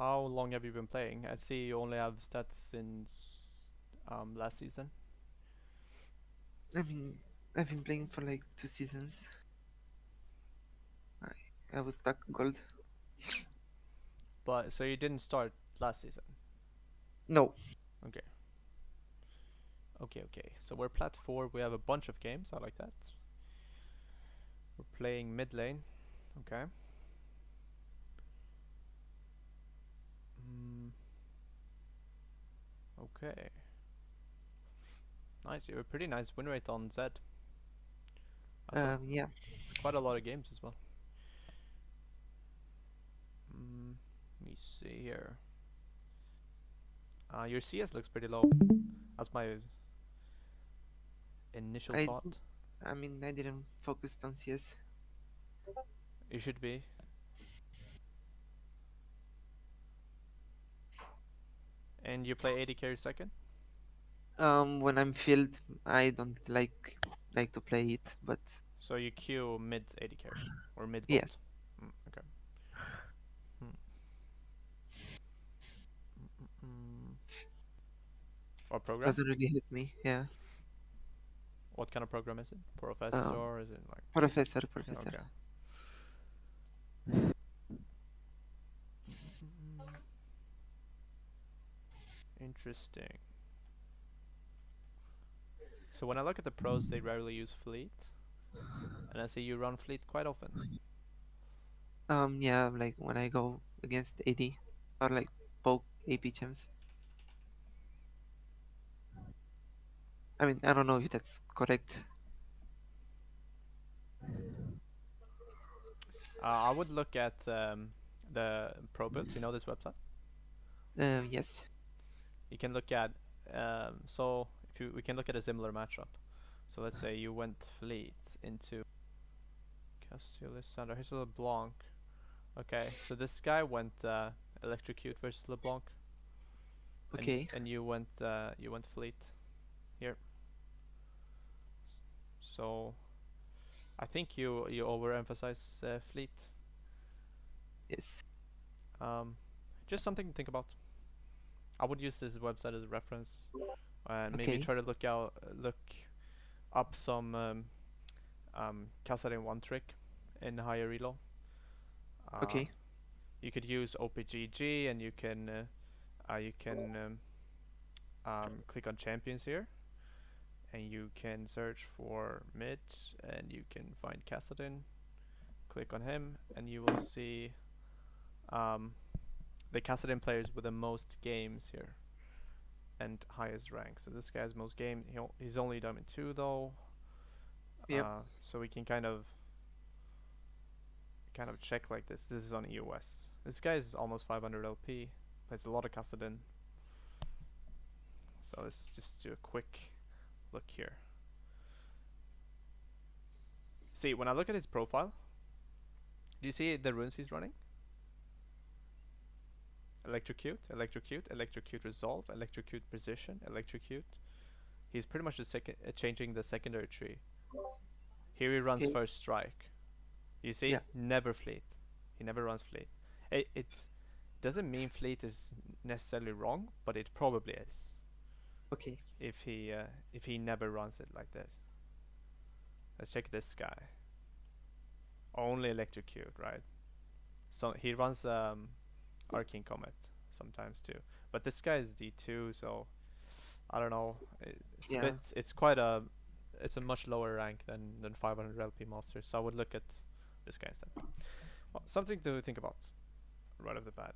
How long have you been playing? I see you only have stats since last season. I mean, I've been playing for like 2 seasons. I was stuck gold. But so you didn't start last season. No. Okay. Okay. So we're Plat 4. We have a bunch of games. I like that. We're playing mid lane. Okay. Mm, okay. Nice. You have a pretty nice win rate on Z as well. Yeah. It's quite a lot of games as well. Let me see here. Your CS looks pretty low. That's my initial I thought. did, I mean, I didn't focus on CS. You should be. And you play AD carry second? When I'm filled, I don't like to play it, but So you queue mid AD carry or mid bot. yes, Okay. Hmm. Mm. What program? doesn't really hit me. Yeah. What kind of program is it? Um, Professor? Is it like? professor. Okay. Mm. Interesting. So when I look at the pros, they rarely use fleet, and I see you run fleet quite often. Yeah, like when I go against AD or like poke AP champs. I mean, I don't know if that's correct. I would look at the pro builds. You know this website. Yes. You can look at so if you we can look at a similar matchup. So let's say you went fleet into Castillo. Here's a LeBlanc. Okay, so this guy went electrocute versus LeBlanc, and Okay. you went fleet here. So I think you overemphasize fleet. Yes. Um, just something to think about. I would use this website as a reference and maybe Okay. try to look up some Kassadin one trick in higher elo. Uh, Okay. you could use OPgg and you can click on champions here and you can search for mid and you can find Kassadin. Click on him and you will see um, the Kassadin players with the most games here and highest rank. So this guy's most game. He's only Diamond 2 though. Yep. So we can kind of check like this. This is on EU West. This guy is almost 500 LP. Plays a lot of Kassadin. So let's just do a quick look here. See, when I look at his profile, do you see the runes he's running? Electrocute, electrocute, electrocute resolve, electrocute precision, electrocute. He's pretty much changing the secondary tree. Here he runs Okay. first strike. You see? Yeah. Never fleet. He never runs fleet. It doesn't mean fleet is necessarily wrong, but it probably is Okay. if he never runs it like this. Let's check this guy. Only electrocute, right? So he runs Arcane Comet sometimes too. But this guy is D2, so I don't know. It's a Yeah. bit. It's quite a. It's a much lower rank than 500 LP Master. So I would look at this guy instead. Well, something to think about right off the bat.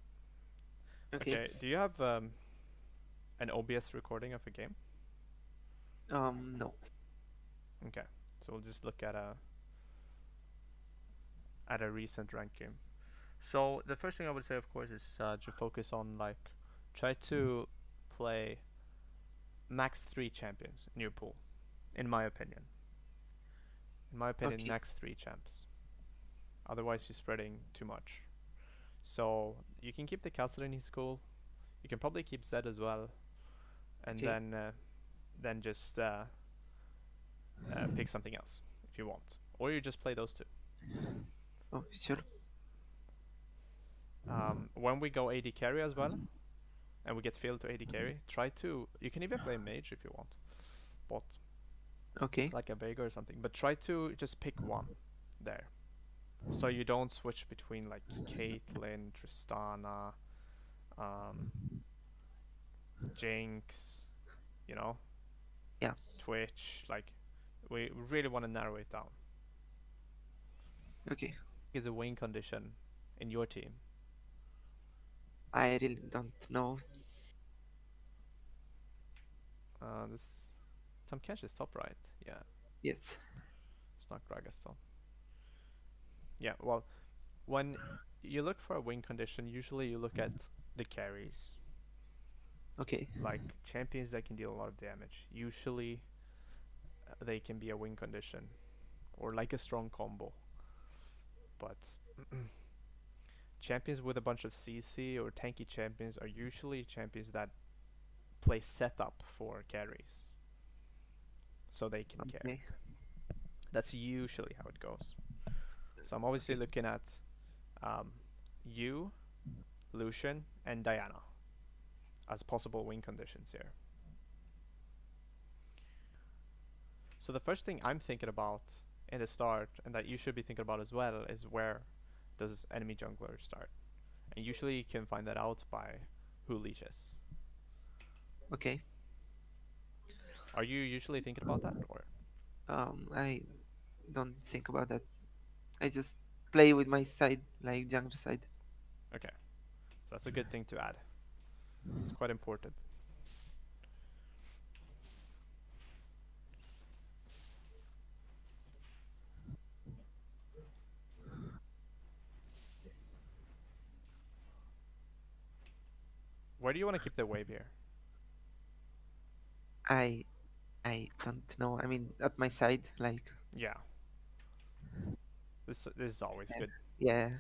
Okay. Okay, do you have an OBS recording of a game? No. Okay, so we'll just look at a recent ranked game. So the first thing I would say, of course, is to focus on like try to play max 3 champions in your pool. In my opinion, Okay. max 3 champs. Otherwise, you're spreading too much. So you can keep the Kassadin, he's cool. You can probably keep Zed as well, and Okay. then just pick something else if you want, or you just play those two. Oh, sure. When we go AD carry as well, and we get filled to AD carry, try to. You can even play mage if you want, bot Okay. like a Vega or something. But try to just pick one there, so you don't switch between like Caitlyn, Tristana, um, Jinx, you know, Yeah. Twitch. Like, we really want to narrow it down. Okay. Is a win condition in your team? I really don't know. This Tom Cash is top right. Yeah, Yes. it's not Gragas though. Yeah, well, when you look for a win condition, usually you look at the carries, Okay. like champions that can deal a lot of damage. Usually, they can be a win condition or like a strong combo. But champions with a bunch of CC or tanky champions are usually champions that play setup for carries, so they can carry. Okay. That's usually how it goes. So I'm obviously Okay. looking at um, you, Lucian, and Diana as possible win conditions here. So the first thing I'm thinking about in the start, and that you should be thinking about as well, is where does enemy jungler start? And usually you can find that out by who leashes. Okay. Are you usually thinking about that, or? I don't think about that. I just play with my side, like jungle side. Okay, so that's a good thing to add. It's quite important. Where do you want to keep the wave here? I I don't know. I mean, at my side, like. Yeah, this is always Yeah. good. Yeah.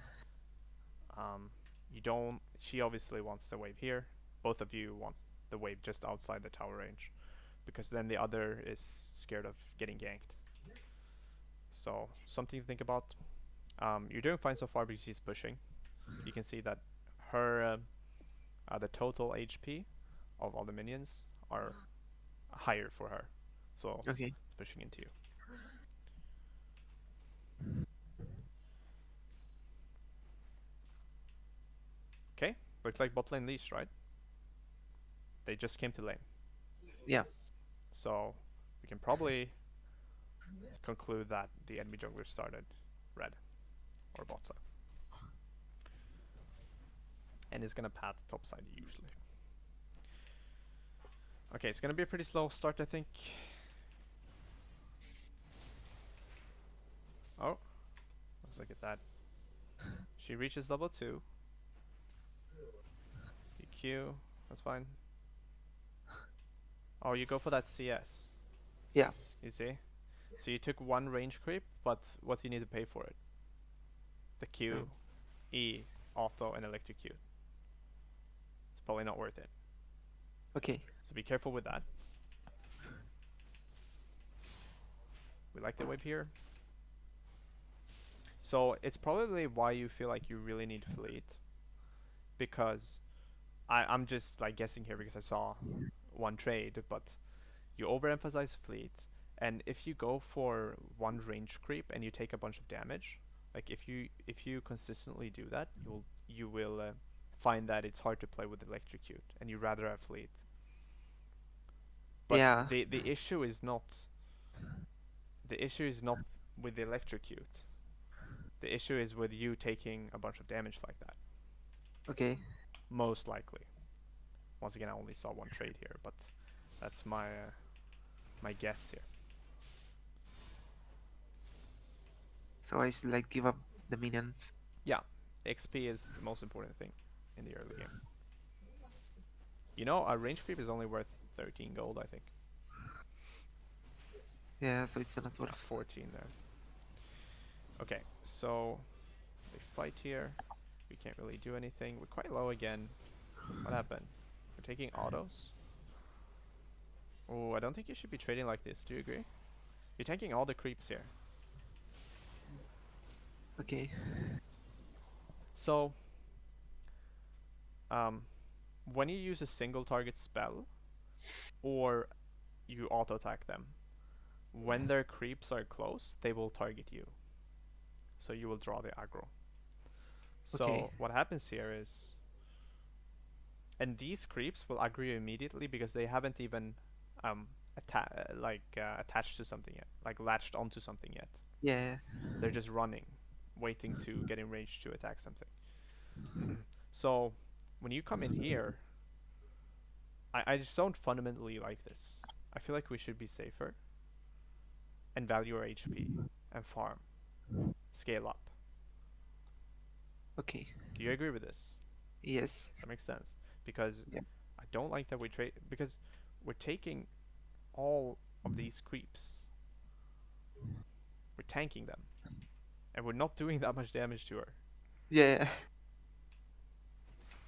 You don't. She obviously wants the wave here. Both of you want the wave just outside the tower range, because then the other is scared of getting ganked. So something to think about. You're doing fine so far because she's pushing. You can see that her the total HP of all the minions are higher for her, so Okay. it's pushing into you. Okay, looks like bot lane leash, right? They just came to lane, Yeah. so we can probably conclude that the enemy jungler started red or bot side, and is gonna path top side usually. Okay, it's gonna be a pretty slow start, I think. Oh, let's look at that. She reaches level 2. You Q, that's fine. Oh, you go for that CS. Yeah. You see? So you took one range creep, but what do you need to pay for it? The Q, Um, E, auto, and electrocute. It's probably not worth it. okay. So be careful with that. We like the wave here. So it's probably why you feel like you really need fleet, because I'm just like guessing here because I saw one trade, but you overemphasize fleet, and if you go for one range creep and you take a bunch of damage, like if you consistently do that, you will find that it's hard to play with electrocute, and you rather have fleet. But Yeah. the issue is not with the electrocute. The issue is with you taking a bunch of damage like that. Okay. Most likely. Once again, I only saw one trade here, but that's my guess here. So I should like give up the minion. Yeah, XP is the most important thing in the early game. You know, a range creep is only worth 13 gold, I think. Yeah. So it's not Yeah, worth. 14 there. Okay, so they fight here. We can't really do anything. We're quite low again. What happened? We're taking autos. Oh, I don't think you should be trading like this. Do you agree? You're taking all the creeps here. Okay. So Um, when you use a single target spell or you auto attack them, when their creeps are close, they will target you. So you will draw the aggro. Okay. So what happens here is, and these creeps will aggro you immediately because they haven't even attached to something yet, like latched onto something yet. Yeah. They're just running, waiting to get in range to attack something. So when you come in here, I just don't fundamentally like this. I feel like we should be safer and value our HP and farm, scale up. Okay. Do you agree with this? Yes. That makes sense because Yeah. I don't like that we trade because we're taking all of these creeps, we're tanking them, and we're not doing that much damage to her. Yeah.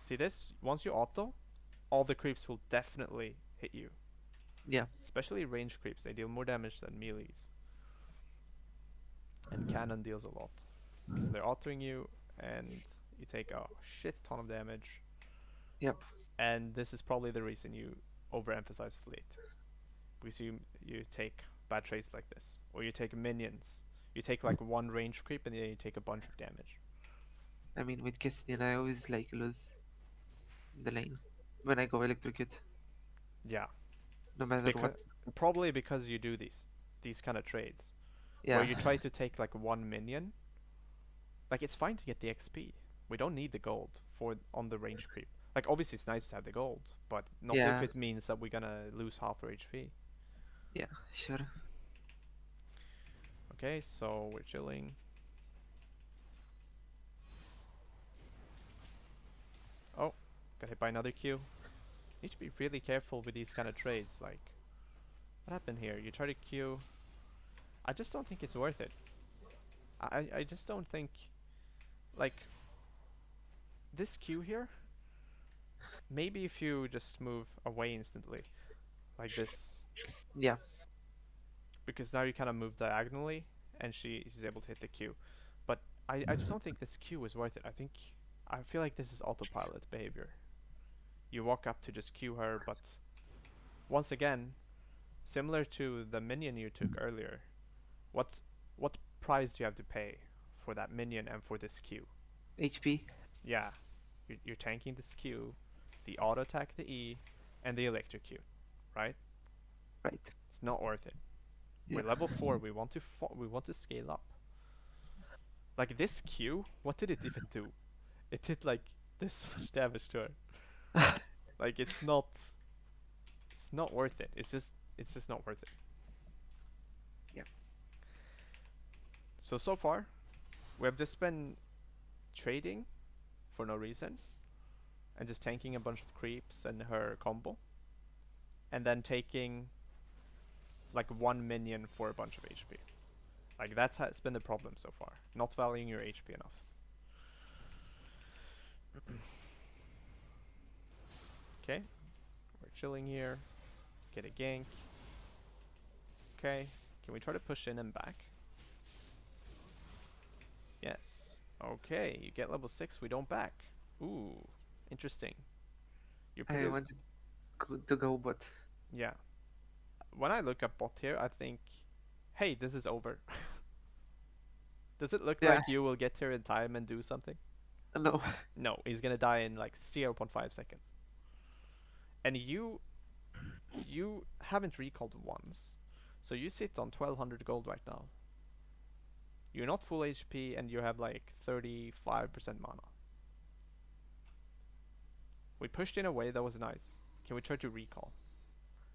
See this? Once you auto, all the creeps will definitely hit you. Yeah. Especially range creeps, they deal more damage than melees. And cannon deals a lot. So they're autoing you, and you take a shit ton of damage. Yep. And this is probably the reason you overemphasize fleet. Because you take bad trades like this. Or you take minions. You take like one range creep and then you take a bunch of damage. I mean, with Kassadin, I always like lose the lane when I go electrocute, Yeah. no matter Because what. probably because you do these kind of trades. Where Yeah. you try to take like one minion. Like it's fine to get the XP. We don't need the gold for on the range creep. Like obviously it's nice to have the gold, but not if Yeah. it means that we're gonna lose half our HP. Yeah. Sure. Okay, so we're chilling. Oh, got hit by another Q. Need to be really careful with these kind of trades. Like, what happened here? You try to Q. I just don't think it's worth it. I just don't think like this Q here. Maybe if you just move away instantly, like this, Yeah. because now you kind of move diagonally, and she's able to hit the Q. But I just don't think this Q is worth it. I feel like this is autopilot behavior. You walk up to just Q her, but once again, similar to the minion you took earlier, what what price do you have to pay for that minion and for this Q? HP. Yeah, you're tanking this Q, the auto attack, the E, and the electrocute, right? Right. It's not worth it. Yeah. We're level 4. We want to scale up. Like this Q, what did it even do? It did like this much damage to her. Like it's not worth it. It's just not worth it. Yeah. So far, we have just been trading for no reason and just tanking a bunch of creeps and her combo, and then taking like one minion for a bunch of HP. Like has been the problem so far. Not valuing your HP enough. Okay, we're chilling here. Get a gank. Okay, can we try to push in and back? Yes. Okay, you get level 6, we don't back. Ooh, interesting. You're I pretty... wanted to go, but Yeah. When I look at bot here, I think, hey, this is over. Does it look yeah. like you will get here in time and do something? No. No, he's gonna die in like 0.5 seconds. And you haven't recalled once. So you sit on 1200 gold right now. You're not full HP and you have like 35% mana. We pushed in a way that was nice. Can we try to recall?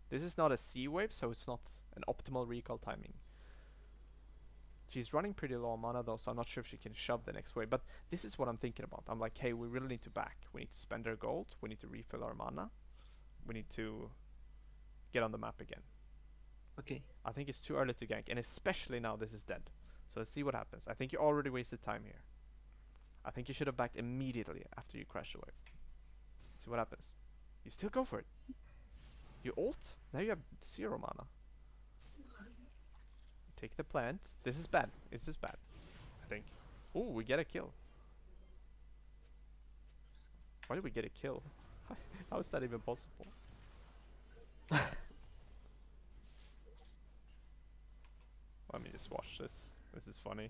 This is not a C wave, so it's not an optimal recall timing. She's running pretty low on mana though, so I'm not sure if she can shove the next wave. But this is what I'm thinking about. I'm like, hey, we really need to back. We need to spend our gold. We need to refill our mana. We need to get on the map again. Okay. I think it's too early to gank, and especially now this is dead. So let's see what happens. I think you already wasted time here. I think you should have backed immediately after you crash the wave. Let's see what happens. You still go for it. You ult. Now you have 0 mana. Take the plant. This is bad. This is bad. I think. Ooh, we get a kill. Why did we get a kill? How is that even possible? Let me just watch this. This is funny.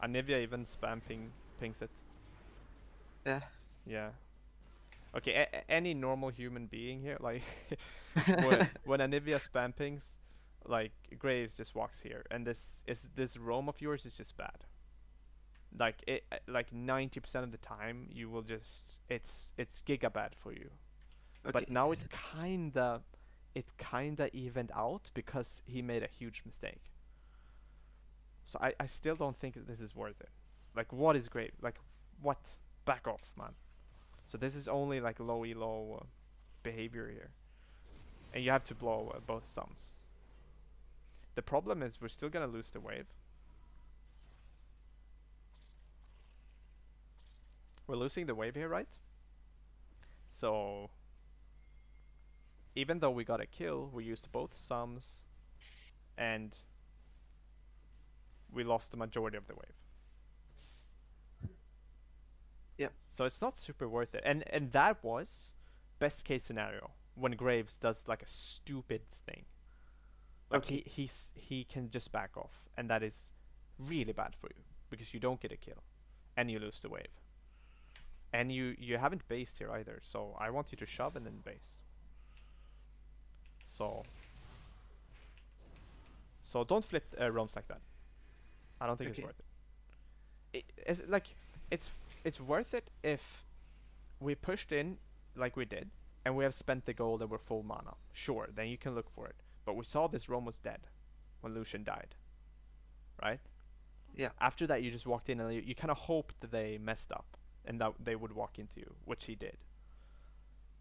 Anivia even pings it. Yeah. Yeah. Okay, any normal human being here, like, when Anivia spam pings, like, Graves just walks here, and this roam of yours is just bad. Like, like 90% of the time, you will just, it's giga bad for you. But Okay. now it kinda evened out because he made a huge mistake. So I still don't think that this is worth it. Like, what is great? Like, what? Back off, man. So this is only like low elo behavior here, and you have to blow both sums. The problem is we're still gonna lose the wave. We're losing the wave here, right? So even though we got a kill, we used both sums, and we lost the majority of the wave. Yep. So it's not super worth it. And that was best case scenario when Graves does like a stupid thing. Like Okay. he can just back off, and that is really bad for you because you don't get a kill, and you lose the wave, and you haven't based here either. So I want you to shove and then base. So don't flip roams like that. I don't think it's Okay. worth it. Like it's it's worth it if we pushed in like we did, and we have spent the gold and we're full mana. Sure, then you can look for it. But we saw this roam was dead when Lucian died, right? Yeah. After that, you just walked in and you kind of hoped that they messed up and that they would walk into you, which he did.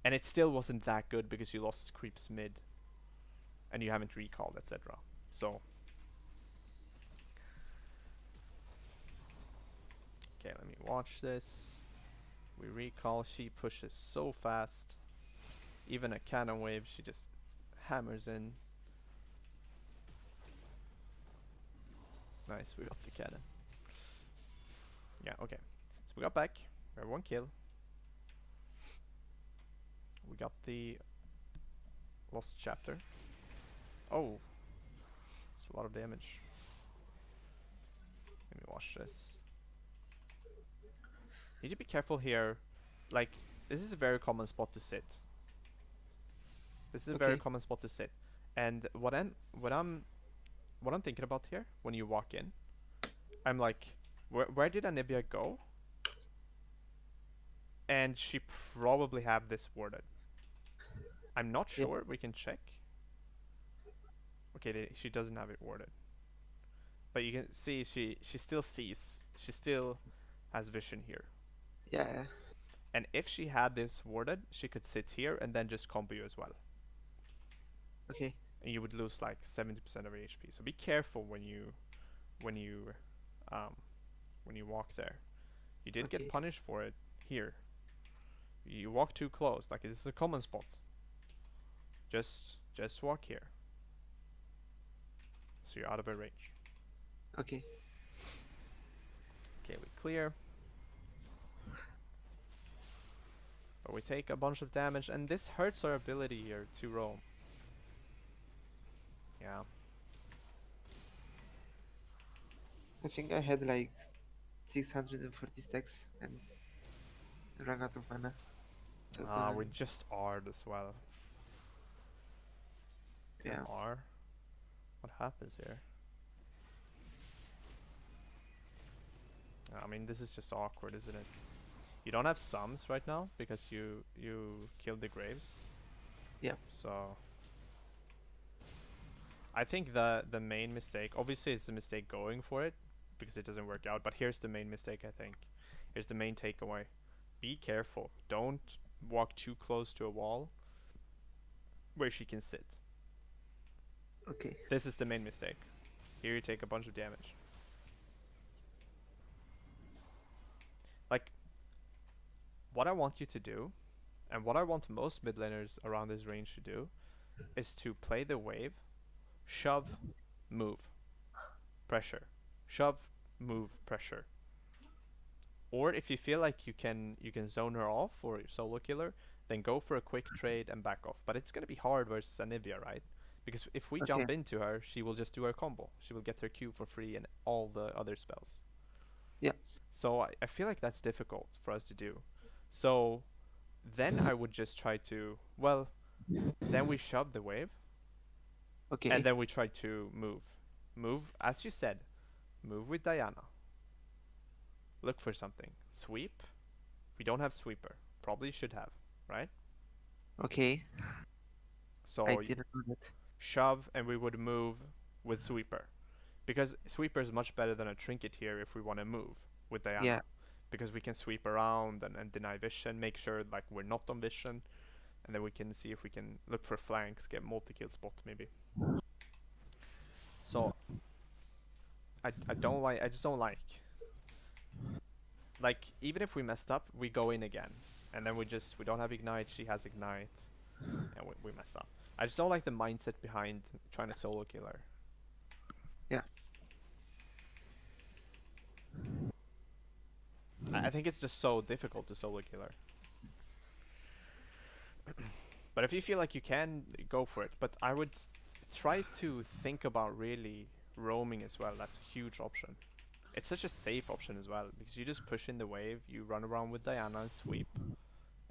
And it still wasn't that good because you lost creeps mid and you haven't recalled, etc. So, okay, let me watch this. We recall, she pushes so fast. Even a cannon wave, she just hammers in. Nice, we got the cannon. Yeah, okay. So we got back. We have one kill. We got the lost chapter. Oh, it's a lot of damage. Let me watch this. Need to be careful here. Like, this is a very common spot to sit. This is a very Okay. common spot to sit. And what I'm thinking about here when you walk in, I'm like, where did Anivia go? And she probably have this warded. I'm not Yeah. sure. We can check. Okay, she doesn't have it warded. But you can see she still sees. She still has vision here. Yeah. And if she had this warded, she could sit here and then just combo you as well. Okay. And you would lose like 70% of your HP. So be careful when you when you um, when you walk there. You did get Okay. punished for it here. You walk too close. Like, this is a common spot. Just walk here. So you're out of her range. Okay. Okay, we clear. But we take a bunch of damage, and this hurts our ability here to roam. Yeah. I think I had like 640 stacks and ran out of mana. So We couldn't. just R'd as well. Can Yeah. R? What happens here? I mean, this is just awkward, isn't it? You don't have sums right now because you killed the graves. Yeah. So I think the main mistake, obviously it's a mistake going for it because it doesn't work out, but here's the main mistake, I think. Here's the main takeaway. Be careful. Don't walk too close to a wall where she can sit. Okay. This is the main mistake. Here you take a bunch of damage. Like, what I want you to do, and what I want most mid laners around this range to do, is to play the wave, shove, move, pressure, shove, move, pressure. Or if you feel like you can zone her off or solo killer, then go for a quick trade and back off. But it's gonna be hard versus Anivia, right? Because if we Okay. jump into her, she will just do her combo. She will get her Q for free and all the other spells. Yeah. So I feel like that's difficult for us to do. So then I would just try to, well, then we shove the wave, and Okay. then we try to move. Move, as you said, move with Diana. Look for something. Sweep. We don't have sweeper. Probably should have, right? Okay. I So didn't know that. shove, and we would move with sweeper. Because sweeper is much better than a trinket here if we want to move with Yeah. Diana. Because we can sweep around and deny vision, make sure like we're not on vision, and then we can see if we can look for flanks, get multi-kill spot maybe. So I don't like, I just don't like even if we messed up, we go in again, and then we don't have ignite, she has ignite, and we mess up. I just don't like the mindset behind trying to solo kill her. Yeah. I think it's just so difficult to solo kill her. But if you feel like you can, go for it. But I would try to think about really roaming as well. That's a huge option. It's such a safe option as well because you just push in the wave, you run around with Diana and sweep,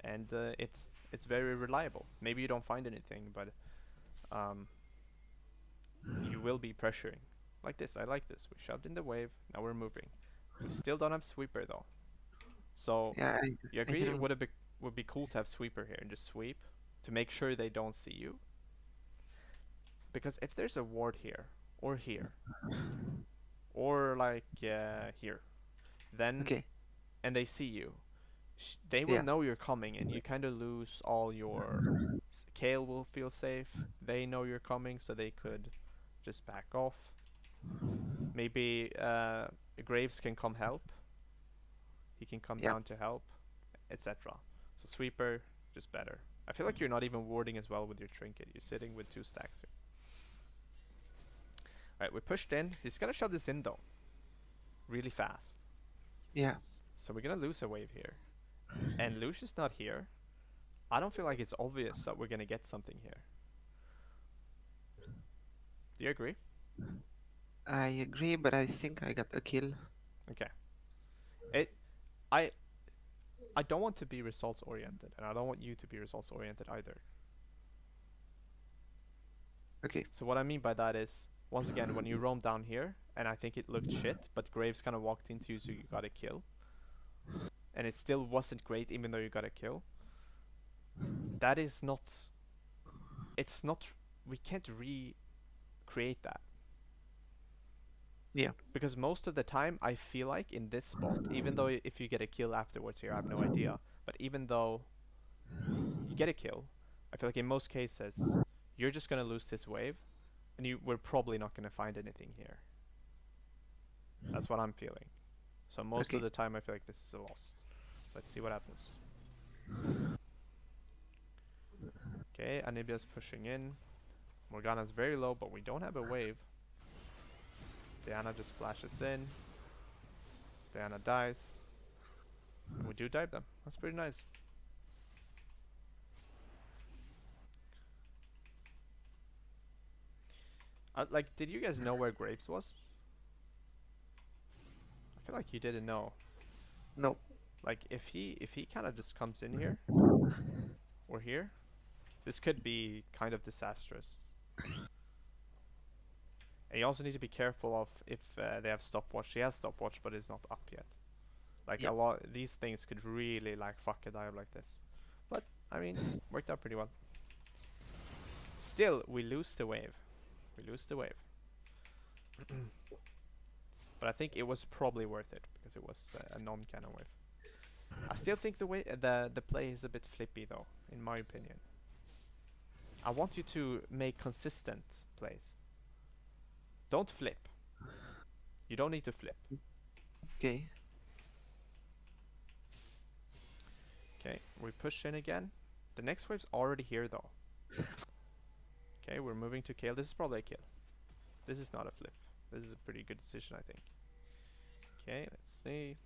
and it's very reliable. Maybe you don't find anything, but um, you will be pressuring. Like this, I like this. We shoved in the wave, now we're moving. We still don't have sweeper though. So Yeah. you I agree it didn't. would be cool to have sweeper here and just sweep to make sure they don't see you. Because if there's a ward here, or like here, then Okay. and they see you, they will Yeah. know you're coming, and you kind of lose all your. Kale will feel safe. They know you're coming, so they could just back off. Maybe Graves can come help. He can come Yeah. down to help, etc. So sweeper just better. I feel like you're not even warding as well with your trinket. You're sitting with 2 stacks here. Alright, we pushed in. He's gonna shove this in though. Really fast. Yeah. So we're gonna lose a wave here. And Lucius not here. I don't feel like it's obvious that we're gonna get something here. Do you agree? I agree, but I think I got a kill. Okay. It I I don't want to be results oriented, and I don't want you to be results oriented either. Okay. So what I mean by that is, once again, when you roam down here, and I think it looked shit, but Graves kind of walked into you, so you got a kill, and it still wasn't great, even though you got a kill. That is not. It's not. We can't recreate that. Yeah. Because most of the time, I feel like in this spot, even though if you get a kill afterwards here, I have no idea. But even though you get a kill, I feel like in most cases, you're just gonna lose this wave, and we're probably not gonna find anything here. That's what I'm feeling. So most of Okay. the time, I feel like this is a loss. Let's see what happens. Okay, Anibia's pushing in. Morgana's very low, but we don't have a wave. Diana just flashes in. Diana dies. And we do dive them. That's pretty nice. Like, did you guys know where Graves was? I feel like you didn't know. No. Like, if he kind of just comes in here or here, this could be kind of disastrous. And you also need to be careful of if they have stopwatch. She has stopwatch, but it's not up yet. Like Yeah. a lot, these things could really like fuck a dive like this. But I mean, worked out pretty well. Still, we lose the wave. We lose the wave. But I think it was probably worth it because it was a non-cannon wave. I still think the play is a bit flippy though, in my opinion. I want you to make consistent plays. Don't flip. You don't need to flip. Okay. Okay, we push in again. The next wave's already here though. Okay, we're moving to kill. This is probably a kill. This is not a flip. This is a pretty good decision, I think. Okay, let's see.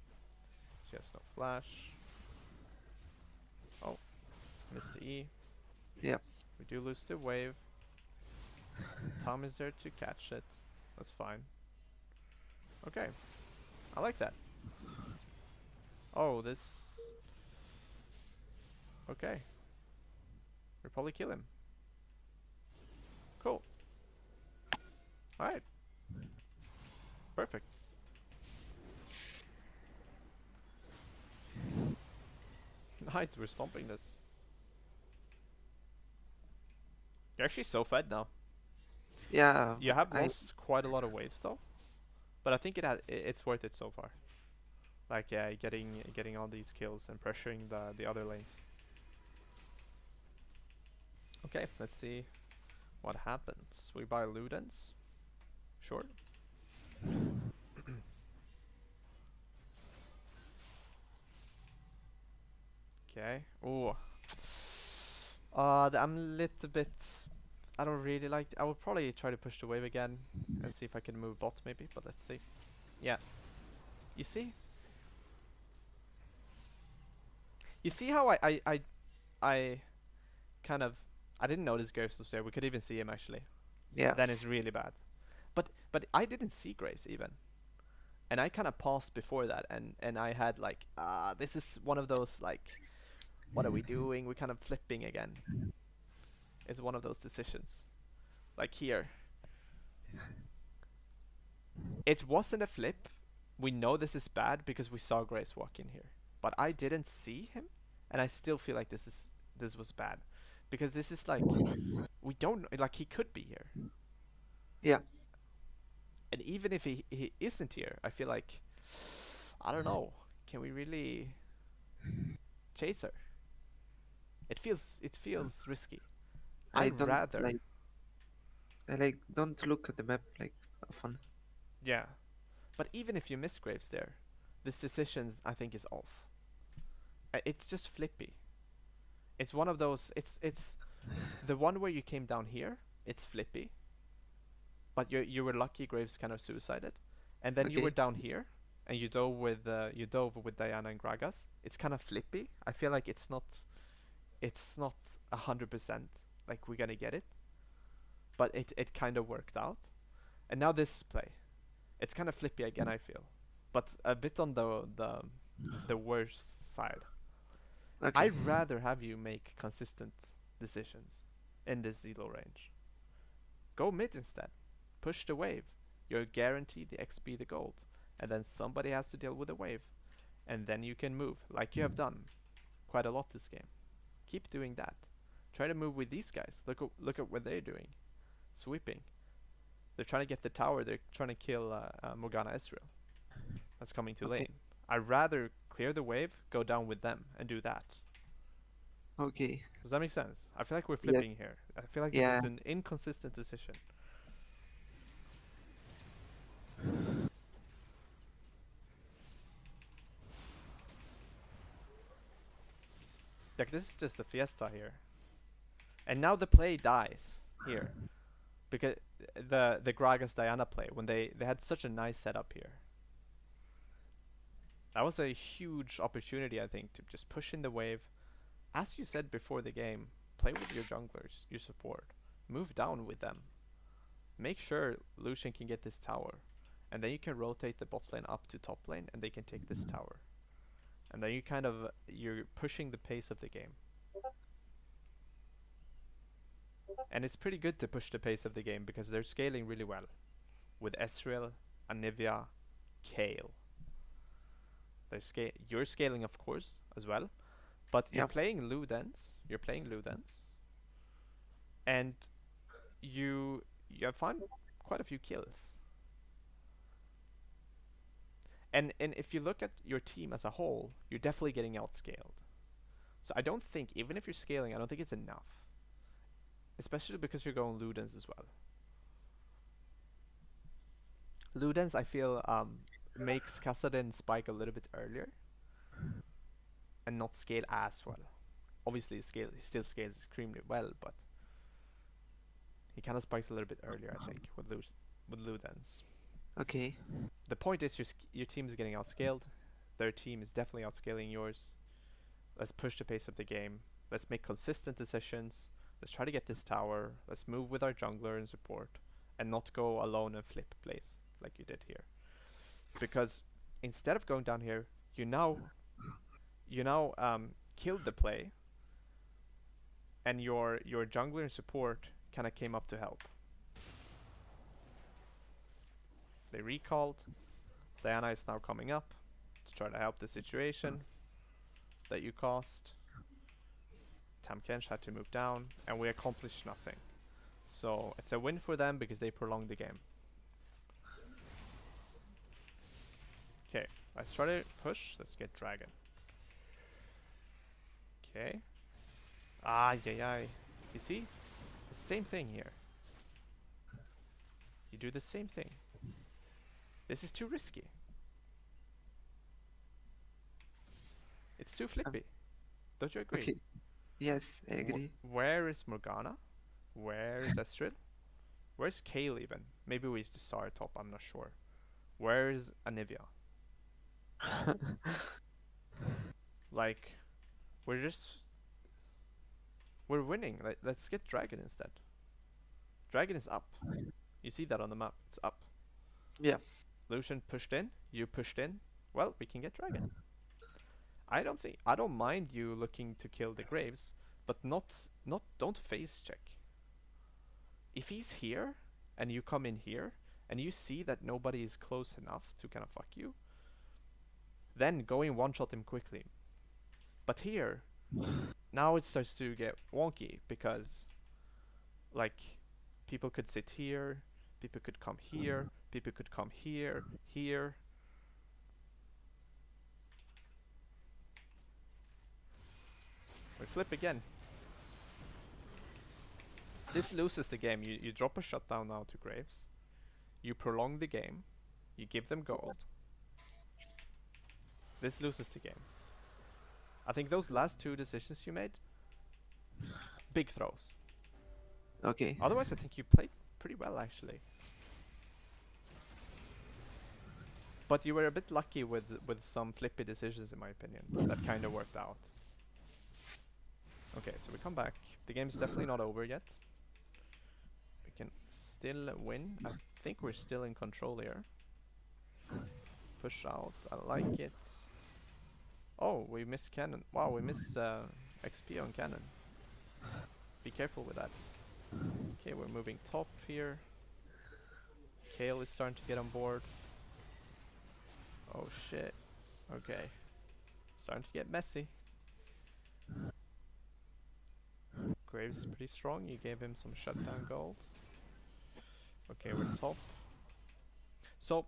She has no flash. Oh, missed the E. Yeah. We do lose the wave. Tom is there to catch it. That's fine. Okay, I like that. Oh, this... Okay. We'll probably kill him. Cool. Alright. Perfect. Nice, we're stomping this. You're actually so fed now. Yeah, You have I lost quite a lot of waves though, but I think it's worth it so far. Like yeah, getting all these kills and pressuring the other lanes. Okay, let's see what happens. We buy Ludens. Sure. Okay. Oh. I'm a little bit. I don't really like. I will probably try to push the wave again and see if I can move bot maybe. But let's see. Yeah. You see? You see how I kind of I didn't notice Graves was there. We could even see him actually. yeah. Then it's really bad. But I didn't see Graves even. And I kind of paused before that and I had like this is one of those like what are we doing? We're kind of flipping again. It's one of those decisions. Like here. It wasn't a flip. We know this is bad because we saw Graves walk in here. But I didn't see him and I still feel like this was bad. Because this is like we don't like he could be here. Yeah. And even if he isn't here, I feel like I don't know. Can we really chase her? It feels risky. I I'd don't rather like I like don't look at the map like often. yeah. But even if you miss Graves there, this decision I think is off. It's just flippy. It's one of those. It's the one where you came down here. It's flippy. But you were lucky Graves kind of suicided, and then you were Okay. down here, and you dove with Diana and Gragas. It's kind of flippy. I feel like it's not 100% like we're gonna get it, but it kind of worked out. And now this play, it's kind of flippy again. I feel, but a bit on the worse side. Okay. I'd rather have you make consistent decisions in this Zelo range. Go mid instead. Push the wave. You're guaranteed the XP, the gold. And then somebody has to deal with the wave. And then you can move, like you have done quite a lot this game. Keep doing that. Try to move with these guys. Look at what they're doing. Sweeping. They're trying to get the tower. They're trying to kill Morgana Ezreal. That's coming to Okay. lane. I'd rather clear the wave, go down with them, and do that. Okay. Does that make sense? I feel like we're Yes. flipping here. I feel like this Yeah. is an inconsistent decision. Like this is just a fiesta here. And now the play dies here. Because the Gragas Diana play, when they had such a nice setup here. That was a huge opportunity, I think, to just push in the wave. As you said before the game, play with your junglers, your support. Move down with them. Make sure Lucian can get this tower. And then you can rotate the bot lane up to top lane and they can take this tower. And then you're pushing the pace of the game. And it's pretty good to push the pace of the game because they're scaling really well. With Ezreal, Anivia, Kayle. You're scaling of course as well. But you're Yeah. playing Ludens. And you have found quite a few kills. And if you look at your team as a whole, you're definitely getting outscaled. So I don't think, even if you're scaling, I don't think it's enough. Especially because you're going Ludens as well. Ludens, I feel, makes Kassadin spike a little bit earlier. And not scale as well. Obviously, he still scales extremely well, but he kind of spikes a little bit earlier, I think, with Ludens. Okay. The point is your team is getting outscaled. their team is definitely outscaling yours. Let's push the pace of the game. Let's make consistent decisions. Let's try to get this tower. Let's move with our jungler and support, and not go alone and flip plays like you did here. Because instead of going down here, you now killed the play, and your jungler and support kind of came up to help. They recalled. Diana is now coming up to try to help the situation that you caused. Tamkench had to move down, and we accomplished nothing. So it's a win for them because they prolonged the game. Okay, let's try to push. Let's get dragon. Okay. Ah, yeah. You see? The same thing here. You do the same thing. This is too risky. It's too flippy. Don't you agree? Okay. Yes, I agree. Where is Morgana? Where is Estrel? Where's Kale even? Maybe we just saw her top, I'm not sure. Where is Anivia? Like, we're winning. Let's get Dragon instead. Dragon is up. You see that on the map. It's up. Yeah. Lucian pushed in. You pushed in. Well, we can get Dragon. I don't mind you looking to kill the Graves, but don't face check. If he's here and you come in here and you see that nobody is close enough to kind of fuck you, then go in one shot him quickly. But here, now it starts to get wonky because, like, people could sit here, people could come here, people could come here. We flip again. This loses the game. You drop a shutdown now to Graves. You prolong the game. You give them gold. This loses the game. I think those last two decisions you made, big throws. Okay. Otherwise, I think you played pretty well, actually. But you were a bit lucky with some flippy decisions, in my opinion, that kind of worked out. Okay, so we come back. The game's definitely not over yet. We can still win. I think we're still in control here. Push out. I like it. Oh, we missed cannon. Wow, we missed XP on cannon. Be careful with that. Okay, we're moving top here. Kale is starting to get on board. Oh shit. Okay. Starting to get messy. Graves is pretty strong. You gave him some shutdown gold. Okay, we're top. So,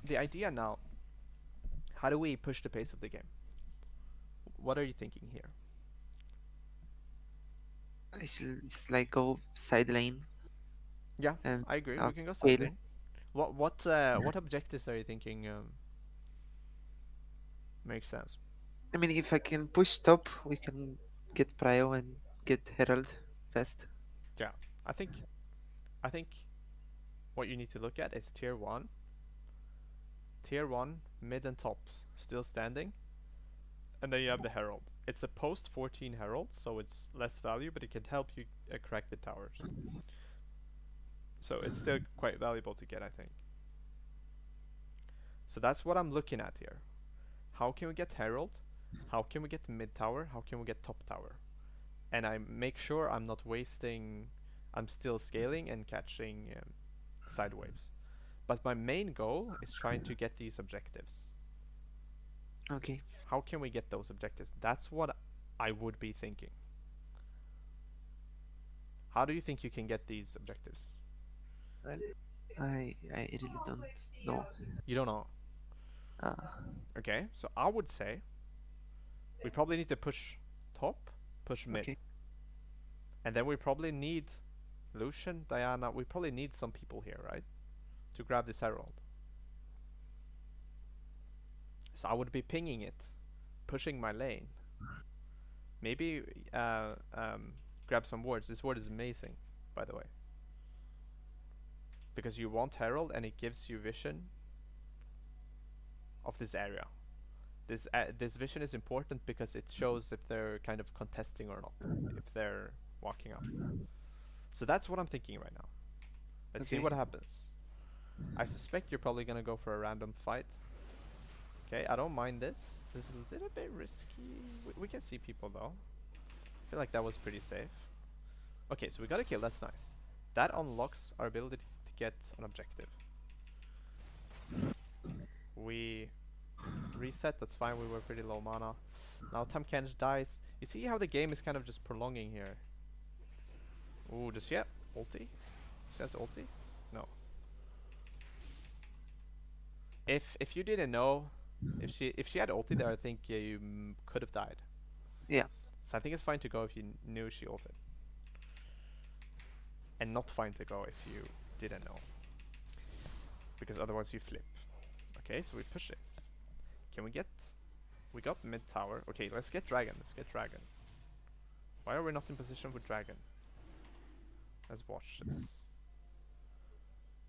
the idea now, how do we push the pace of the game? What are you thinking here? I should just like go side lane Yeah, and I agree. uh, We can go side Kale. lane. What objectives are you thinking makes sense? I mean, if I can push top, we can get Prio and get Herald fast. Yeah, I think what you need to look at is tier 1. Tier 1, mid and tops still standing. And then you have the Herald. It's a post 14 Herald, so it's less value, but it can help you crack the towers. So it's still quite valuable to get, I think. So that's what I'm looking at here. How can we get Herald? How can we get mid tower? How can we get top tower? And I make sure I'm not wasting... I'm still scaling and catching side waves. But my main goal is trying to get these objectives. Okay. How can we get those objectives? That's what I would be thinking. How do you think you can get these objectives? Well, I really don't know. You don't know. Okay, so I would say we probably need to push top, push mid. Okay. And then we probably need Lucian, Diana, we probably need some people here, right? To grab this Herald. So I would be pinging it, pushing my lane. Maybe grab some wards. This ward is amazing, by the way. Because you want Herald and it gives you vision of this area. This vision is important because it shows if they're kind of contesting or not, if they're walking up. So that's what I'm thinking right now. Let's see Okay. what happens. I suspect you're probably gonna go for a random fight. Okay, I don't mind this. This is a little bit risky. We can see people though. I feel like that was pretty safe. Okay, so we got a kill. That's nice. That unlocks our ability to get an objective. We reset. That's fine. We were pretty low mana. Now Tamkenj dies. You see how the game is kind of just prolonging here. Ooh, does she have ulti? She has ulti? No. If you didn't know, if she had ulti there, I think you could have died. Yeah. So I think it's fine to go if you knew she ulted, and not fine to go if you didn't know, because otherwise you flip. Okay, so we push it. Can we get? We got mid tower. Okay, let's get dragon. Let's get dragon. Why are we not in position for dragon? Let's watch this.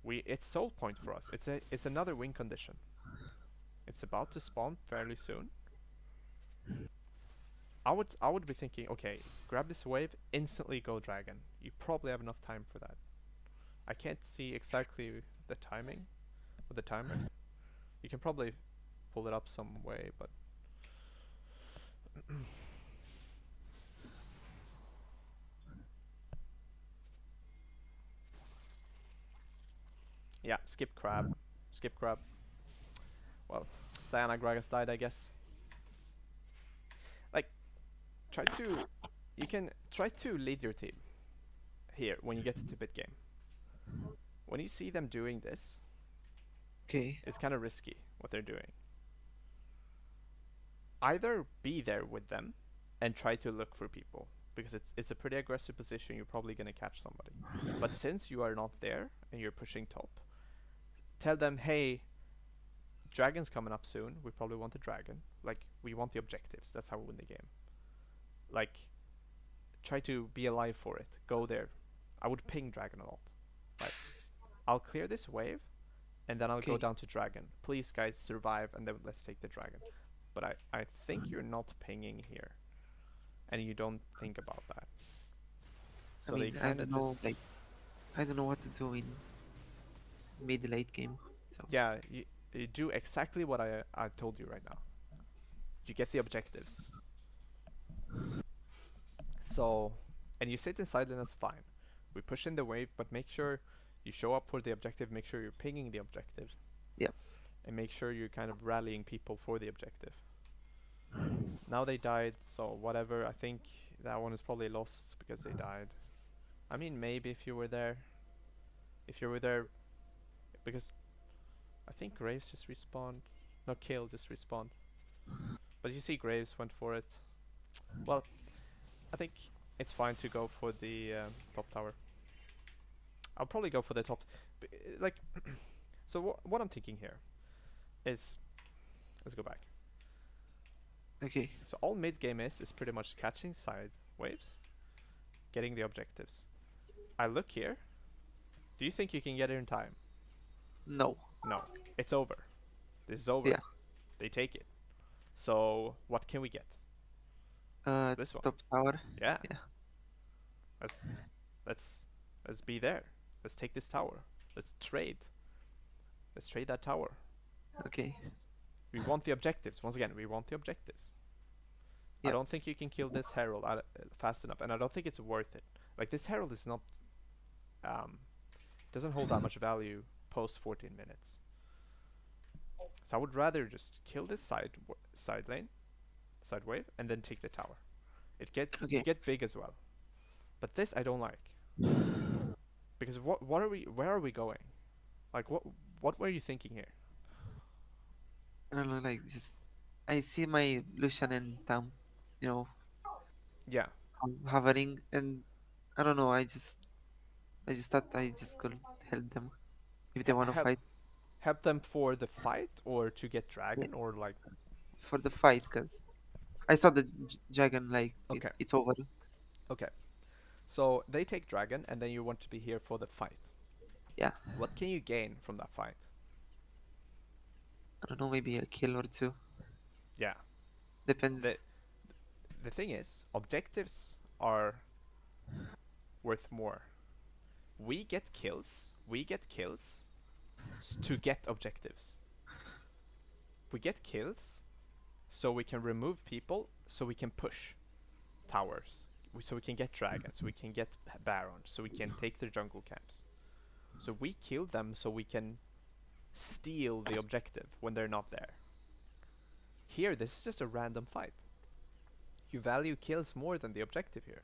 It's soul point for us. It's another win condition. It's about to spawn fairly soon. I would be thinking, okay, grab this wave, instantly go dragon. You probably have enough time for that. I can't see exactly the timing with the timer. You can probably pull it up some way, but yeah, skip crab. Skip crab. Well, Diana Gragas died, I guess. Like, try to... You can try to lead your team here when you get to mid game. When you see them doing this, Okay. it's kind of risky what they're doing. Either be there with them and try to look for people, because it's a pretty aggressive position. You're probably gonna catch somebody. But since you are not there and you're pushing top, tell them, hey, dragon's coming up soon. We probably want a dragon. Like, we want the objectives. That's how we win the game. Like, try to be alive for it. Go there. I would ping dragon a lot. Like, I'll clear this wave, and then I'll go Okay. down to dragon. Please, guys, survive, and then let's take the dragon. But I think you're not pinging here, and you don't think about that. I So they mean, I kind don't of know, just... like, I don't know what to do in mid late game. So, Yeah, you do exactly what I told you right now. You get the objectives. So, and you sit inside, and that's fine. We push in the wave, but make sure you show up for the objective. Make sure you're pinging the objective. yeah. And make sure you're kind of rallying people for the objective. Now they died, so whatever. I think that one is probably lost because they died. I mean, maybe if you were there. If you were there, because I think Graves just respawned. No, Kale just respawned. But you see Graves went for it. Well, I think it's fine to go for the top tower. I'll probably go for the top. Like, so what I'm thinking here is, let's go back. Okay. So all mid game is pretty much catching side waves, getting the objectives. I look here. Do you think you can get it in time? No. No, it's over. This is over. Yeah. They take it. So what can we get? This one. Top tower. Yeah. Yeah. Let's let's let's be there. Let's take this tower. Let's trade. Let's trade that tower. Okay. We want the objectives. Once again, we want the objectives. I Yep. don't think you can kill this herald fast enough, and I don't think it's worth it. Like, this herald is not doesn't hold that much value post 14 minutes. So I would rather just kill this side lane, side wave, and then take the tower. It Okay. get big as well. But this I don't like, because where are we going? Like, what were you thinking here? I don't know, like, just I see my Lucian and Tam, you know, Yeah, hovering, and I don't know. I just thought I just could help them if they want to help fight help them for the fight, or to get yeah, dragon, or like... for the fight, cause I saw the dragon like Okay, it's over. okay. So they take dragon, and then you want to be here for the fight. Yeah. What can you gain from that fight? I don't know, maybe a kill or two. Yeah. The Depends. the thing is, objectives are worth more. We get kills to get objectives. We get kills so we can remove people, so we can push towers, so we can get dragons, so we can get barons, so we can take their jungle camps. So we kill them so we can steal the objective when they're not there. Here, this is just a random fight. You value kills more than the objective here.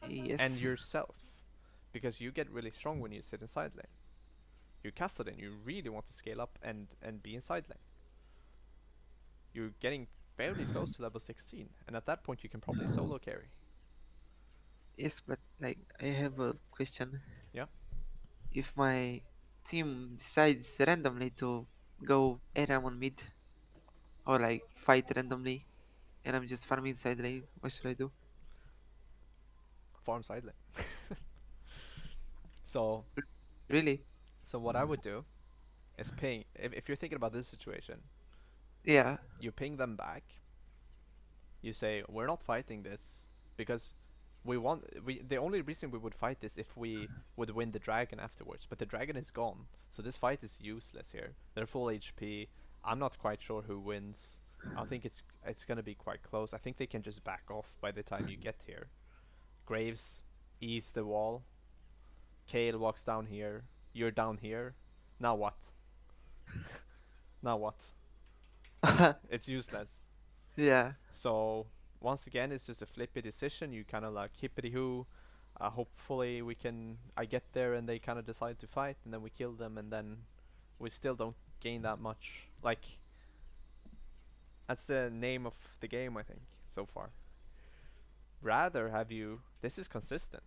And Yes. yourself. Because you get really strong when you sit in side lane. You're Kassadin, you really want to scale up and be in side lane. You're getting fairly close to level 16, and at that point you can probably solo carry. Yes, but like I have a question. Yeah? If my team decides randomly to go ARAM on mid or like fight randomly and I'm just farming side lane, what should I do? Farm side lane. So, Really? so what I would do is ping, if you're thinking about this situation, Yeah. you ping them back, you say, we're not fighting this because the only reason we would fight this if we would win the dragon afterwards, but the dragon is gone, so this fight is useless here. They're full HP. I'm not quite sure who wins. I think it's gonna be quite close. I think they can just back off by the time you get here. Graves ease the wall. Kale walks down here. You're down here. Now what? Now what? It's useless. Yeah. So once again, it's just a flippy decision. You kind of like hippity hoo. Hopefully I get there and they kind of decide to fight, and then we kill them, and then we still don't gain that much. Like that's the name of the game, I think, so far. Rather have you. This is consistent.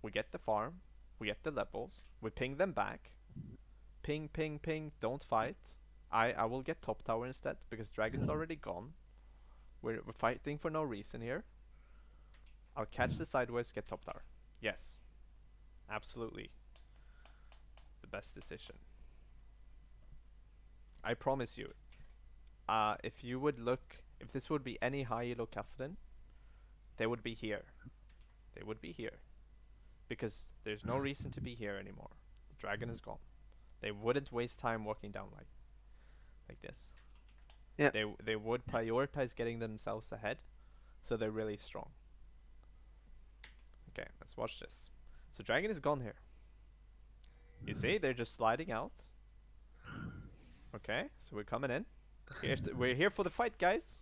We get the farm, we get the levels, we ping them back. Ping, ping, ping. Don't fight. I will get top tower instead because dragon's already gone. We're fighting for no reason here. I'll catch the sideways, get top tower. Yes, absolutely the best decision. I promise you. If you would look, if this would be any high elo Kassadin, they would be here. They would be here because there's no reason to be here anymore. The dragon is gone. They wouldn't waste time walking down like this. Yeah. They would prioritize getting themselves ahead, so they're really strong. Okay, let's watch this. So dragon is gone here. You see, they're just sliding out. Okay, so we're coming in. We're here for the fight, guys.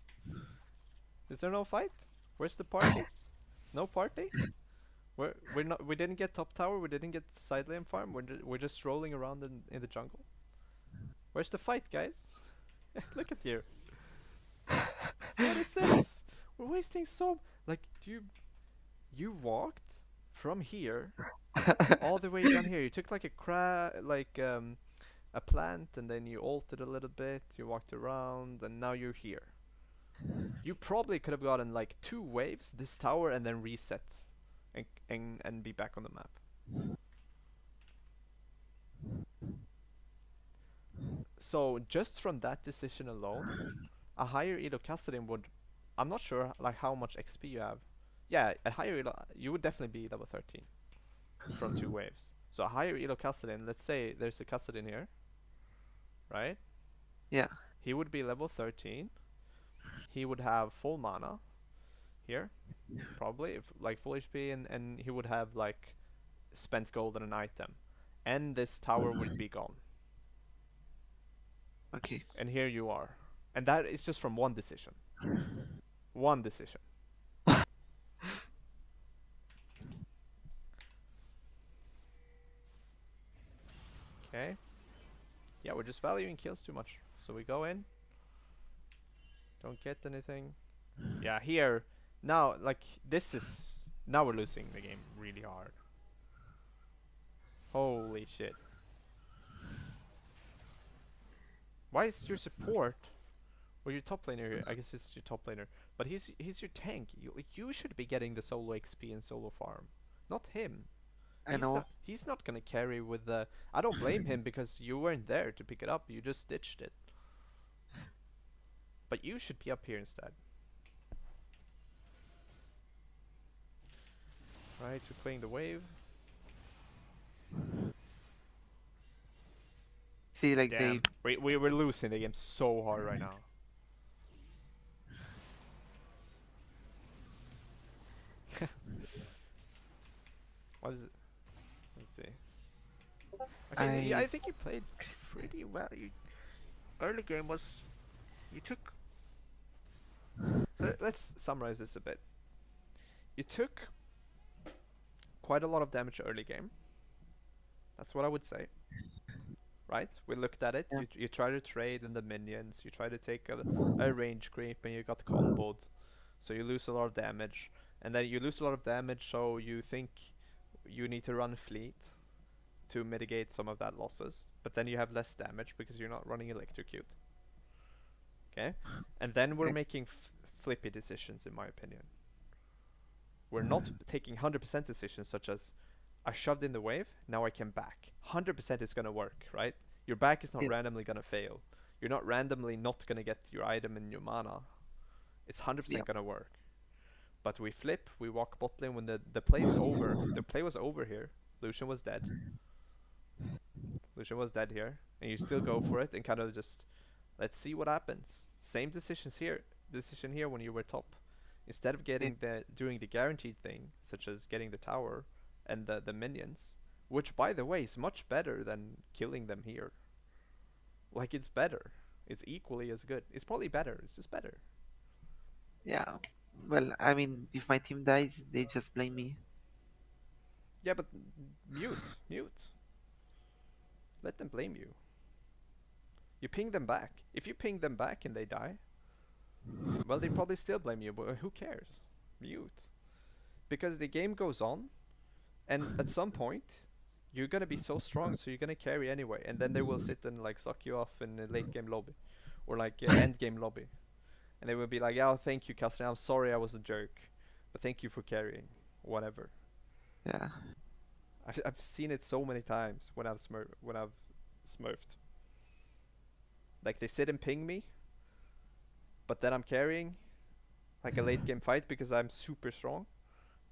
Is there no fight? Where's the party? No party? We're not. We didn't get top tower. We didn't get side lane farm. We're just strolling around in the jungle. Where's the fight, guys? Look at you. What is this? We're wasting so like you walked from here all the way down here. You took like a plant, and then you altered a little bit. You walked around, and now you're here. You probably could have gotten like 2 waves this tower and then reset, and be back on the map. So just from that decision alone, a higher elo Kassadin would. I'm not sure like how much XP you have. Yeah, a higher elo you would definitely be level 13 from 2 waves. So a higher elo Kassadin. Let's say there's a Kassadin here, right? Yeah. He would be level 13. He would have full mana here, probably if, like full HP, and he would have like spent gold on an item, and this tower would be gone. Okay. And here you are, and that is just from one decision. One decision. Okay. Yeah, we're just valuing kills too much. So we go in. Don't get anything. Yeah, here. Now, like, this is... Now we're losing the game really hard. Holy shit. Why is your support... Or your top laner here? I guess it's your top laner. But he's your tank. You should be getting the solo XP and solo farm. Not him. I know. He's not gonna carry with the... I don't blame him because you weren't there to pick it up. You just ditched it. But you should be up here instead. Right, we're playing the wave. See, like they. Damn, we're losing the game so hard right now. What is it? Let's see. Okay, yeah, I I think you played pretty well. Early game was you took. So let's summarize this a bit. You took quite a lot of damage early game. That's what I would say. Right? We looked at it. Yeah. You try to trade in the minions. You try to take a range creep, and you got comboed. So you lose a lot of damage, and then you lose a lot of damage. So you think you need to run fleet to mitigate some of that losses, but then you have less damage because you're not running electrocute. Okay, and then we're Okay. making flippy decisions, in my opinion. We're not taking 100% decisions such as I shoved in the wave, now I can back. 100% is gonna work, right? Your back is not Yeah. randomly gonna fail. You're not randomly not gonna get your item and your mana. It's 100% Yeah. gonna work. But we flip, we walk bot lane when the play's over. The play was over here. Lucian was dead. Lucian was dead here. And you still go for it and kind of just let's see what happens. Same decision here when you were top. Instead of Yeah. doing the guaranteed thing, such as getting the tower and the minions, which by the way is much better than killing them here. Like it's better. It's equally as good. It's probably better. It's just better. Yeah. Well, I mean, if my team dies, they just blame me. Yeah, but mute. Let them blame you. You ping them back. If you ping them back and they die, well, they probably still blame you, but who cares? Mute. Because the game goes on, and at some point, you're gonna be so strong, so you're gonna carry anyway, and then they will sit and like suck you off in a late game lobby, or like end game lobby, and they will be like, "Oh, thank you, Kassadin. I'm sorry I was a jerk, but thank you for carrying, whatever." Yeah. I've seen it so many times when I've smurfed. Like they sit and ping me, but then I'm carrying like a late game fight because I'm super strong,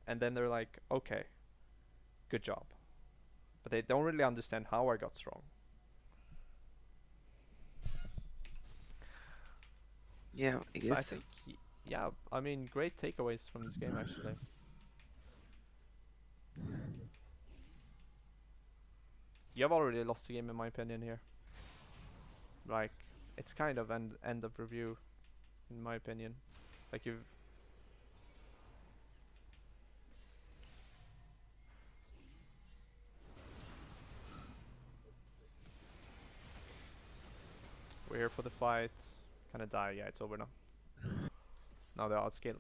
and then they're like, "Okay, good job," but they don't really understand how I got strong. Yeah, I So I guess. think, yeah, I mean, great takeaways from this game actually. You have already lost the game in my opinion here. Like, it's kind of end of review, in my opinion. Like you've we're here for the fight. Kind of die. Yeah, it's over now. Now they're outscaled.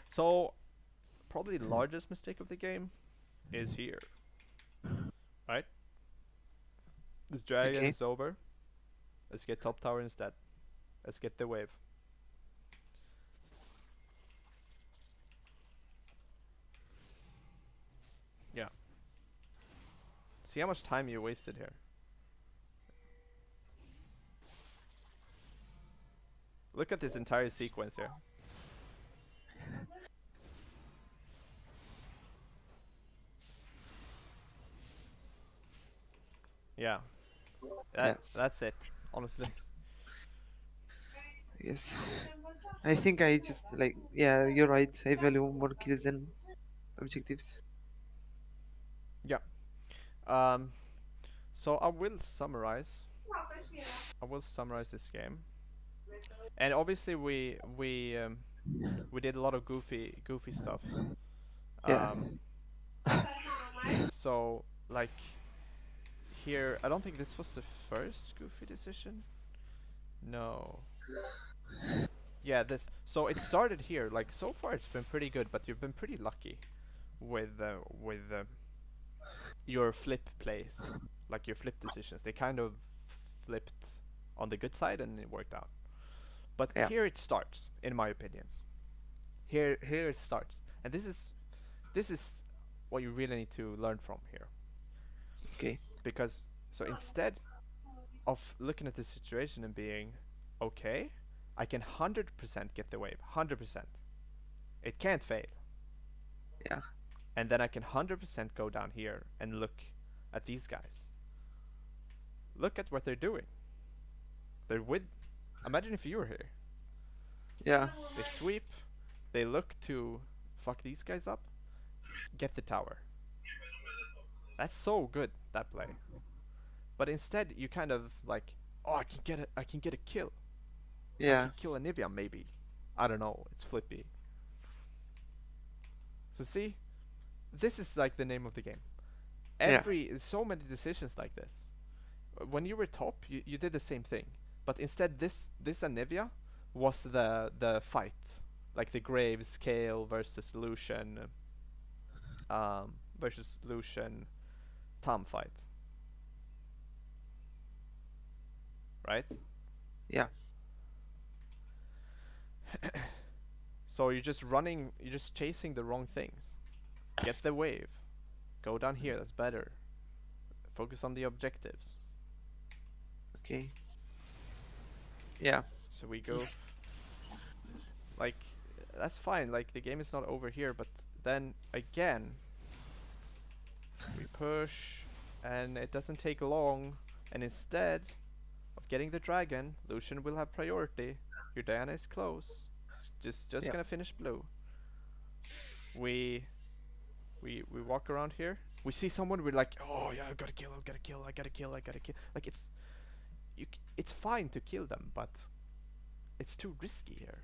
So probably the largest mistake of the game is here, right? This dragon Okay. is over. Let's get top tower instead. Let's get the wave. Yeah. See how much time you wasted here. Look at this entire sequence here. Yeah. Yeah, That's it. Honestly. I guess. I think I just like, yeah, you're right. I value more kills than objectives. Yeah. Um. So I will summarize. I will summarize this game. And obviously we did a lot of goofy stuff. Yeah. Um. So like here, I don't think this was the first goofy decision. No. Yeah, this. So it started here. Like so far, it's been pretty good, but you've been pretty lucky with your flip plays, like your flip decisions. They kind of flipped on the good side, and it worked out. But Yeah. here it starts, in my opinion. Here it starts, and this is what you really need to learn from here, Okay. because so instead of looking at the situation and being okay, I can 100% get the wave. 100%. It can't fail. Yeah. And then I can 100% go down here and look at these guys. Look at what they're doing. They're with. Imagine if you were here. Yeah. They sweep. They look to fuck these guys up. Get the tower. That's so good, that play. But instead, you kind of like, oh, I can get a kill. I Yeah. can kill a Nivea maybe. I don't know. It's flippy. So see, this is like the name of the game. Yeah. So many decisions like this. When you were top, you did the same thing, but instead this Anivia was the fight, like the Graves Kale versus Lucian Tom fight, right? Yeah. So you're just chasing the wrong things. Get the wave, go down here. That's better. Focus on the objectives. Okay. Yeah. So we go like that's fine. Like the game is not over here, but then again we push and it doesn't take long, and instead of getting the dragon, Lucian will have priority. Your Diana is close. Just Yeah. gonna finish blue. We we walk around here. We see someone. We're like, oh yeah, I gotta kill. I gotta kill. I gotta kill. I gotta kill. Like it's fine to kill them, but it's too risky here.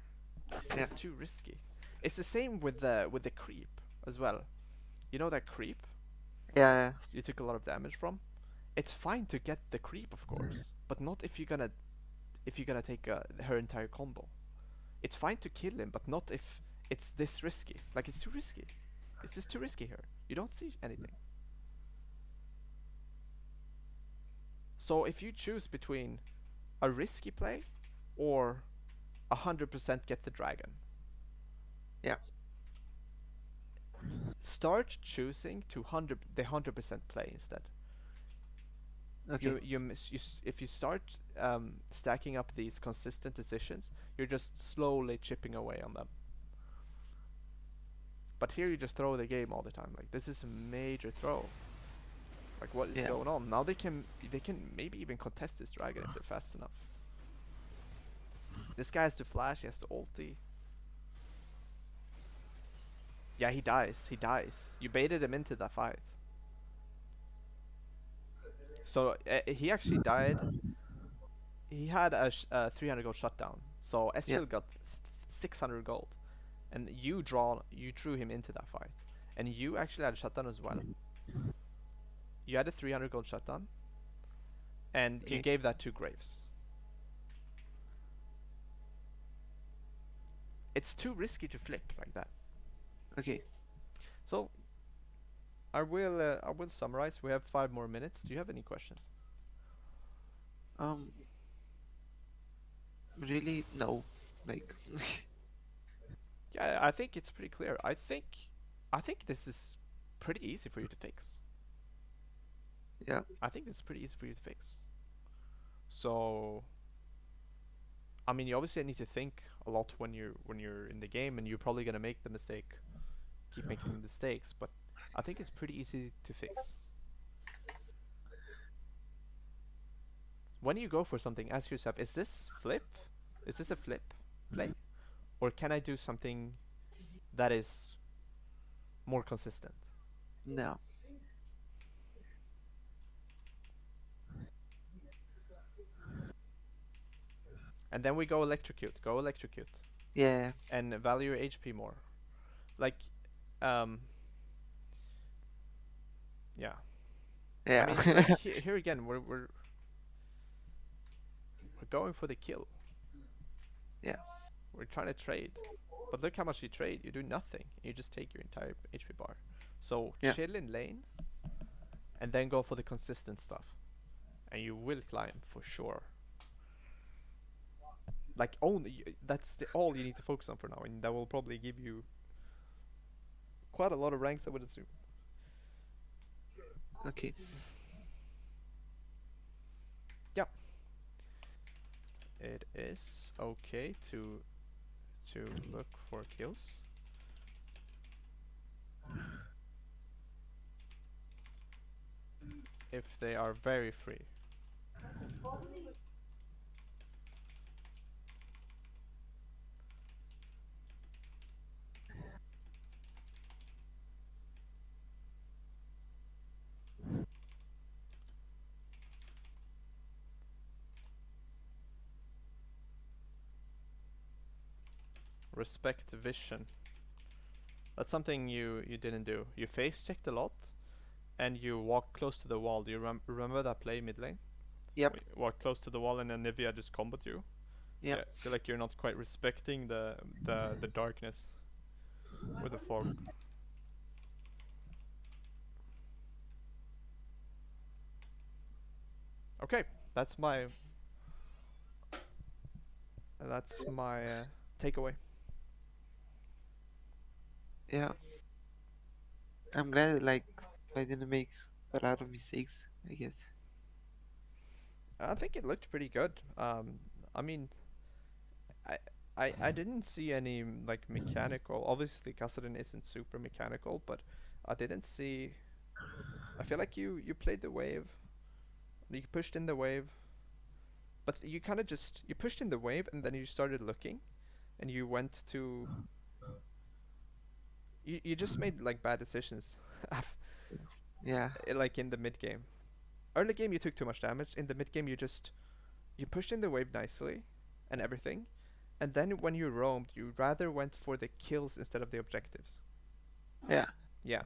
It's Yeah. just too risky. It's the same with the creep as well. You know that creep Yeah. you took a lot of damage from? It's fine to get the creep, of course, but not if you're gonna take her entire combo. It's fine to kill him, but not if it's this risky. Like it's too risky. It's just too risky here. You don't see anything. So if you choose between a risky play or 100% get the dragon, Yeah. start choosing to 100% play instead. Okay. If you start stacking up these consistent decisions, you're just slowly chipping away on them. But here you just throw the game all the time. Like this is a major throw. Like what is Yeah. going on? Now they can maybe even contest this dragon if they're fast enough. This guy has to flash, he has to ulti. Yeah, he dies. He dies. You baited him into that fight. So he actually died. He had a 300 gold shutdown. So Yeah. Ezreal got 600 gold, and you drew him into that fight, and you actually had a shutdown as well. You had a 300 gold shutdown, and you Okay. gave that to Graves. It's too risky to flip like that. Okay. So I will summarize. We have 5 more minutes. Do you have any questions? Um. Really? No. Like. Yeah, I think it's pretty clear. I think this is pretty easy for you to fix. Yeah. I think this is pretty easy for you to fix. So I mean, you obviously need to think a lot when you're in the game, and you're probably gonna make the mistake, keep making mistakes. But I think it's pretty easy to fix. When you go for something, ask yourself: Is this flip? Is this a flip play, or can I do something that is more consistent? No. And then we go electrocute. Go electrocute, Yeah. and value your HP more. Like, um, yeah. I Yeah. mean, like here again, we're going for the kill. Yeah. We're trying to trade. But look how much you trade. You do nothing. You just take your entire HP bar. So Yeah. chill in lane, and then go for the consistent stuff. And you will climb for sure. Like that's all you need to focus on for now, and that will probably give you quite a lot of ranks, I would assume. Okay. Yeah. it is okay to look for kills if they are very free. Respect vision. That's something you didn't do. You face checked a lot, and you walk close to the wall. Do you remember that play mid lane? Yep. Walk close to the wall and then Nivea just combat you. Yep. Yeah, I feel like you're not quite respecting the darkness with the fog. Okay, that's my that's my takeaway. Yeah. I'm glad like I didn't make a lot of mistakes, I guess. I think it looked pretty good. I mean, I I didn't see any like mechanical. Obviously, Kassadin isn't super mechanical, but I didn't see. I feel like you played the wave. You pushed in the wave, but you kind of just you pushed in the wave and then you started looking, and you went to you just made like bad decisions, Yeah. like in the mid game. Early game you took too much damage. In the mid game you pushed in the wave nicely, and everything, and then when you roamed, you rather went for the kills instead of the objectives. Yeah. Yeah,